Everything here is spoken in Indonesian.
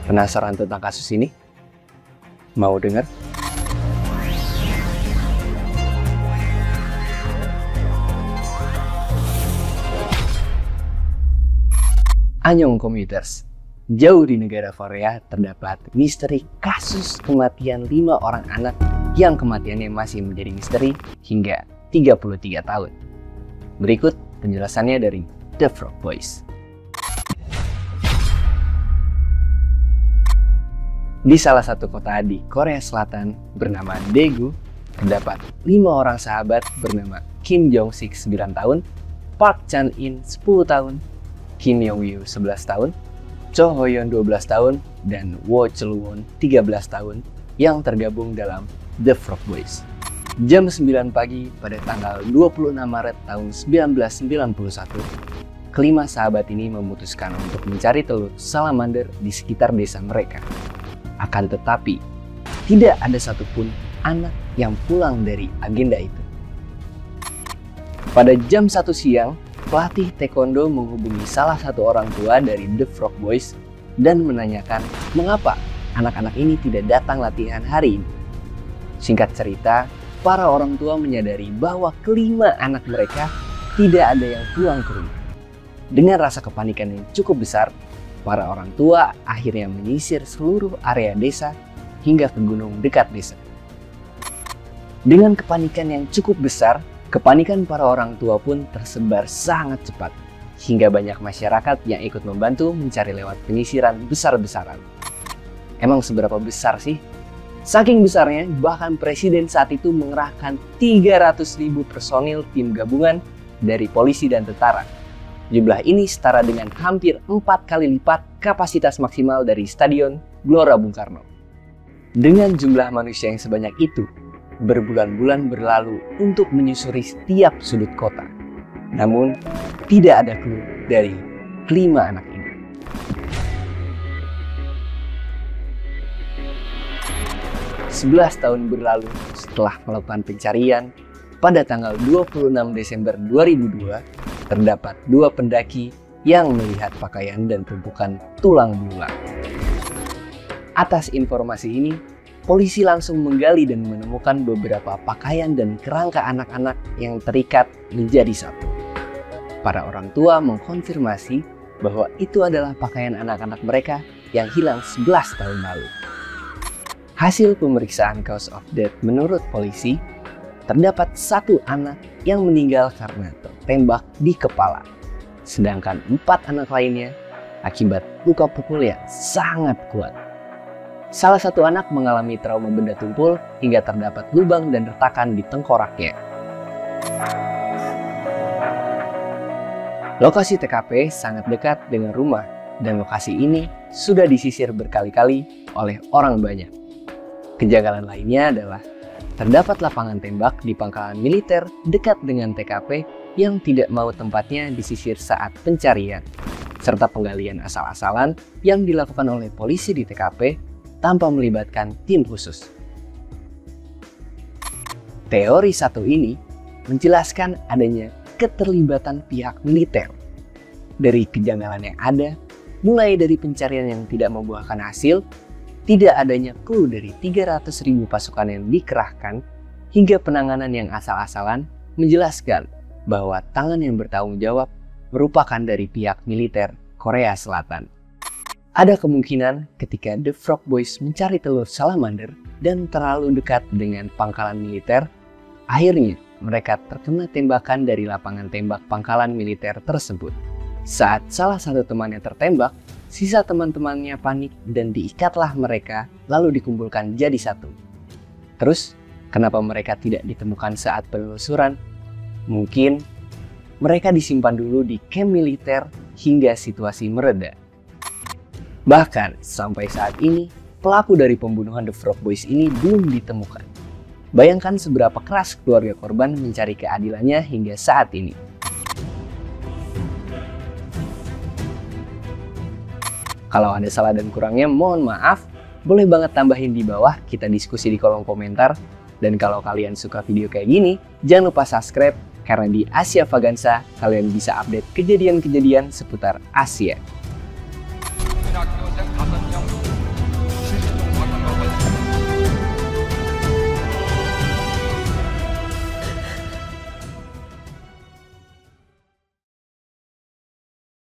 Penasaran tentang kasus ini? Mau dengar? Annyeong Commuters. Jauh di negara Korea terdapat misteri kasus kematian 5 orang anak yang kematiannya masih menjadi misteri hingga 33 tahun. Berikut penjelasannya dari The Frog Boys. Di salah satu kota di Korea Selatan bernama Daegu, terdapat 5 orang sahabat bernama Kim Jong-sik 9 tahun, Park Chan-in 10 tahun, Kim Yong-woo 11 tahun, Cho Ho-yeon 12 tahun, dan Wo Chul-won 13 tahun yang tergabung dalam The Frog Boys. Jam 9 pagi pada tanggal 26 Maret tahun 1991, kelima sahabat ini memutuskan untuk mencari telur salamander di sekitar desa mereka. Akan tetapi, tidak ada satupun anak yang pulang dari agenda itu. Pada jam 1 siang, pelatih taekwondo menghubungi salah satu orang tua dari The Frog Boys dan menanyakan mengapa anak-anak ini tidak datang latihan hari ini. Singkat cerita, para orang tua menyadari bahwa kelima anak mereka tidak ada yang pulang ke rumah. Dengan rasa kepanikan yang cukup besar, para orang tua akhirnya menyisir seluruh area desa hingga ke gunung dekat desa. Dengan kepanikan yang cukup besar, kepanikan para orang tua pun tersebar sangat cepat, hingga banyak masyarakat yang ikut membantu mencari lewat penyisiran besar-besaran. Emang seberapa besar sih? Saking besarnya, bahkan presiden saat itu mengerahkan 300.000 personil tim gabungan dari polisi dan tentara. Jumlah ini setara dengan hampir 4 kali lipat kapasitas maksimal dari Stadion Gelora Bung Karno. Dengan jumlah manusia yang sebanyak itu, berbulan-bulan berlalu untuk menyusuri setiap sudut kota. Namun, tidak ada clue dari kelima anak ini. Sebelas tahun berlalu setelah melakukan pencarian, pada tanggal 26 Desember 2002, terdapat 2 pendaki yang melihat pakaian dan tumpukan tulang belulang. Atas informasi ini, polisi langsung menggali dan menemukan beberapa pakaian dan kerangka anak-anak yang terikat menjadi satu. Para orang tua mengkonfirmasi bahwa itu adalah pakaian anak-anak mereka yang hilang 11 tahun lalu. Hasil pemeriksaan cause of death menurut polisi, terdapat 1 anak yang meninggal karena tertembak di kepala, sedangkan 4 anak lainnya akibat luka pukul yang sangat kuat. Salah satu anak mengalami trauma benda tumpul hingga terdapat lubang dan retakan di tengkoraknya. Lokasi TKP sangat dekat dengan rumah dan lokasi ini sudah disisir berkali-kali oleh orang banyak. Kejanggalan lainnya adalah terdapat lapangan tembak di pangkalan militer dekat dengan TKP yang tidak mau tempatnya disisir saat pencarian, serta penggalian asal-asalan yang dilakukan oleh polisi di TKP tanpa melibatkan tim khusus. Teori satu ini menjelaskan adanya keterlibatan pihak militer. Dari kejanggalan yang ada, mulai dari pencarian yang tidak membuahkan hasil, tidak adanya clue dari 300.000 pasukan yang dikerahkan, hingga penanganan yang asal-asalan menjelaskan bahwa tangan yang bertanggung jawab merupakan dari pihak militer Korea Selatan. Ada kemungkinan ketika The Frog Boys mencari telur salamander dan terlalu dekat dengan pangkalan militer, akhirnya mereka terkena tembakan dari lapangan tembak pangkalan militer tersebut. Saat salah satu temannya tertembak, sisa teman-temannya panik dan diikatlah mereka lalu dikumpulkan jadi satu. Terus, kenapa mereka tidak ditemukan saat penelusuran? Mungkin mereka disimpan dulu di kamp militer hingga situasi mereda. Bahkan sampai saat ini, pelaku dari pembunuhan The Frog Boys ini belum ditemukan. Bayangkan seberapa keras keluarga korban mencari keadilannya hingga saat ini. Kalau ada salah dan kurangnya, mohon maaf. Boleh banget tambahin di bawah, kita diskusi di kolom komentar. Dan kalau kalian suka video kayak gini, jangan lupa subscribe, karena di Asia Vagansa kalian bisa update kejadian-kejadian seputar Asia.